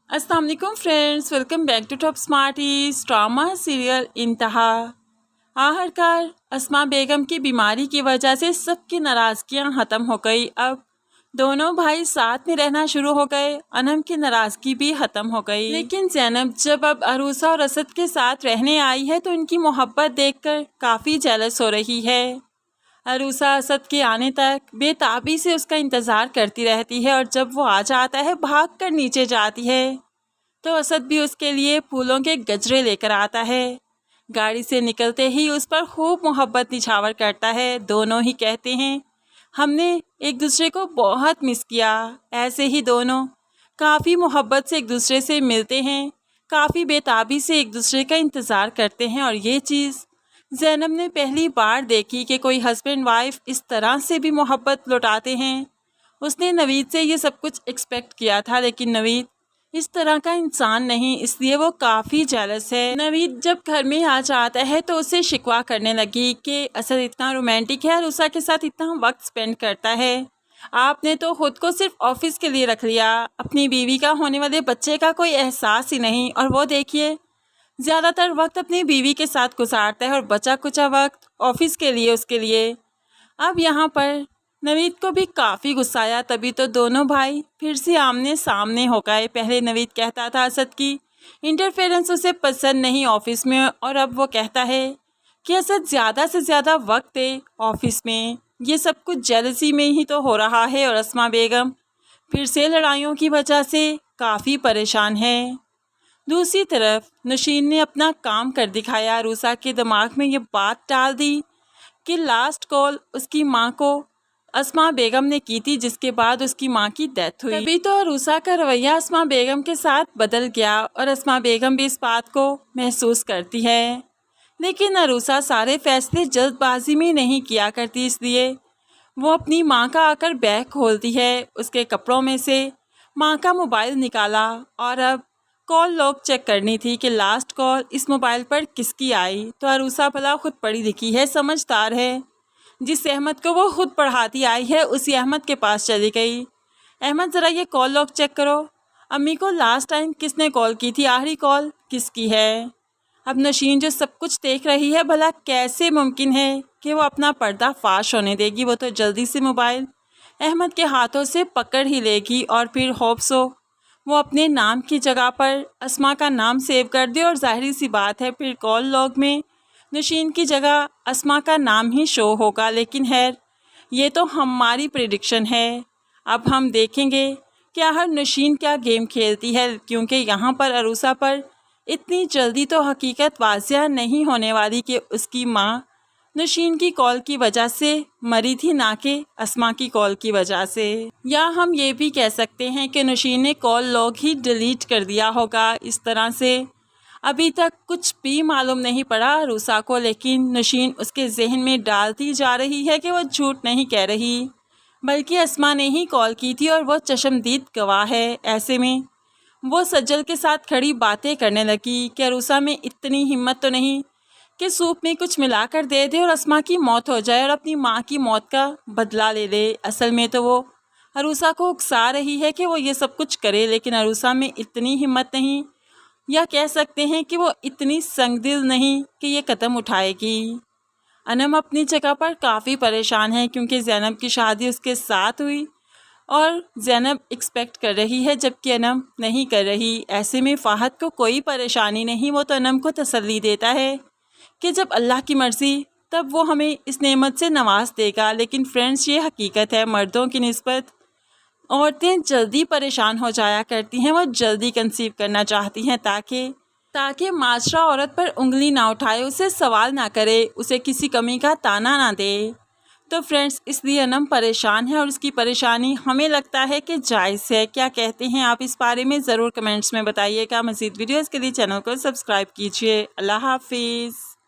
अस्सलाम वालेकुम friends, welcome back to Top Smarties. Drama serial Intiha. आखिरकार अस्मा बेगम की बीमारी की वजह से सबकी नाराज़गियाँ ख़त्म हो गई। अब दोनों भाई साथ में रहना शुरू हो गए। अनम की नाराज़गी भी ख़त्म हो गई। लेकिन ज़ैनब जब अब अरूसा और असद के साथ रहने आई है तो उनकी मोहब्बत देखकर काफ़ी जेलस हो रही है। अरूसा असद के आने तक बेताबी से उसका इंतज़ार करती रहती है और जब वो आ जाता है भाग कर नीचे जाती है तो असद भी उसके लिए फूलों के गजरे लेकर आता है। गाड़ी से निकलते ही उस पर खूब मोहब्बत निछावर करता है। दोनों ही कहते हैं हमने एक दूसरे को बहुत मिस किया। ऐसे ही दोनों काफ़ी मोहब्बत से एक दूसरे से मिलते हैं, काफ़ी बेताबी से एक दूसरे का इंतज़ार करते हैं। और ये चीज़ ज़ैनब ने पहली बार देखी कि कोई हस्बैंड वाइफ इस तरह से भी मोहब्बत लौटाते हैं। उसने नवीद से ये सब कुछ एक्सपेक्ट किया था, लेकिन नवीद इस तरह का इंसान नहीं, इसलिए वो काफ़ी जेलस है। नवीद जब घर में आ जाता है तो उसे शिकवा करने लगी कि असद इतना रोमांटिक है और उषा के साथ इतना वक्त स्पेंड करता है। आपने तो खुद को सिर्फ ऑफिस के लिए रख लिया, अपनी बीवी का होने वाले बच्चे का कोई एहसास ही नहीं। और वो देखिए ज़्यादातर वक्त अपनी बीवी के साथ गुजारता है और बचा कुचा वक्त ऑफिस के लिए उसके लिए। अब यहाँ पर नवीद को भी काफ़ी गुस्सा आया, तभी तो दोनों भाई फिर से आमने सामने हो गए। पहले नवीद कहता था असद की इंटरफेरेंस उसे पसंद नहीं ऑफिस में, और अब वो कहता है कि असद ज़्यादा से ज़्यादा वक्त है ऑफिस में। ये सब कुछ जेलसी में ही तो हो रहा है। और अस्मा बेगम फिर से लड़ाइयों की वजह से काफ़ी परेशान है। दूसरी तरफ नशीन ने अपना काम कर दिखाया। अरूसा के दिमाग में ये बात डाल दी कि लास्ट कॉल उसकी माँ को अस्मा बेगम ने की थी, जिसके बाद उसकी माँ की डेथ हुई। तभी तो अरूसा का रवैया अस्मा बेगम के साथ बदल गया और अस्मा बेगम भी इस बात को महसूस करती है। लेकिन अरूसा सारे फैसले जल्दबाजी में नहीं किया करती, इसलिए वो अपनी माँ का आकर बैग खोलती है। उसके कपड़ों में से माँ का मोबाइल निकाला और अब कॉल लॉग चेक करनी थी कि लास्ट कॉल इस मोबाइल पर किसकी आई। तो अरूसा भला खुद पढ़ी लिखी है, समझदार है। जिस अहमद को वो खुद पढ़ाती आई है उसी अहमद के पास चली गई। अहमद ज़रा ये कॉल लॉग चेक करो, अम्मी को लास्ट टाइम किसने कॉल की थी, आखिरी कॉल किसकी है। अब नशीन जो सब कुछ देख रही है, भला कैसे मुमकिन है कि वो अपना पर्दा फाश होने देगी। वो तो जल्दी से मोबाइल अहमद के हाथों से पकड़ ही लेगी और फिर होप्स हो वो अपने नाम की जगह पर अस्मा का नाम सेव कर दे और जाहिर सी बात है फिर कॉल लॉग में नशीन की जगह अस्मा का नाम ही शो होगा। लेकिन खैर ये तो हमारी प्रेडिक्शन है। अब हम देखेंगे कि आखिर नशीन क्या गेम खेलती है, क्योंकि यहाँ पर अरूसा पर इतनी जल्दी तो हकीकत वाज़िया नहीं होने वाली कि उसकी माँ नशीन की कॉल की वजह से मरी थी, ना कि अस्मा की कॉल की वजह से। या हम ये भी कह सकते हैं कि नशीन ने कॉल लॉग ही डिलीट कर दिया होगा। इस तरह से अभी तक कुछ भी मालूम नहीं पड़ा अरूसा को, लेकिन नशीन उसके जहन में डालती जा रही है कि वो झूठ नहीं कह रही, बल्कि अस्मा ने ही कॉल की थी और वो चश्मदीद गवाह है। ऐसे में वो सज्जल के साथ खड़ी बातें करने लगी कि अरूसा में इतनी हिम्मत तो नहीं कि सूप में कुछ मिलाकर दे दे और अस्मा की मौत हो जाए और अपनी माँ की मौत का बदला ले ले। असल में तो वो अरूसा को उकसा रही है कि वो ये सब कुछ करे, लेकिन अरूसा में इतनी हिम्मत नहीं, या कह सकते हैं कि वो इतनी संगदिल नहीं कि ये कदम उठाएगी। अनम अपनी जगह पर काफ़ी परेशान है, क्योंकि ज़ैनब की शादी उसके साथ हुई और ज़ैनब एक्सपेक्ट कर रही है जबकि अनम नहीं कर रही। ऐसे में फ़ाहद को कोई परेशानी नहीं, वो तो अनम को तसल्ली देता है कि जब अल्लाह की मर्ज़ी तब वो हमें इस नेमत से नवाज देगा। लेकिन फ्रेंड्स ये हकीकत है, मर्दों की निस्बत औरतें जल्दी परेशान हो जाया करती हैं। वो जल्दी कंसीव करना चाहती हैं ताकि माशरा औरत पर उंगली ना उठाए, उसे सवाल ना करे, उसे किसी कमी का ताना ना दे। तो फ्रेंड्स इसलिए अनम परेशान है और इसकी परेशानी हमें लगता है कि जायज़ है। क्या कहते हैं आप इस बारे में ज़रूर कमेंट्स में बताइएगा। मज़ीद वीडियोज़ के लिए चैनल को सब्सक्राइब कीजिए। अल्लाह हाफिज़।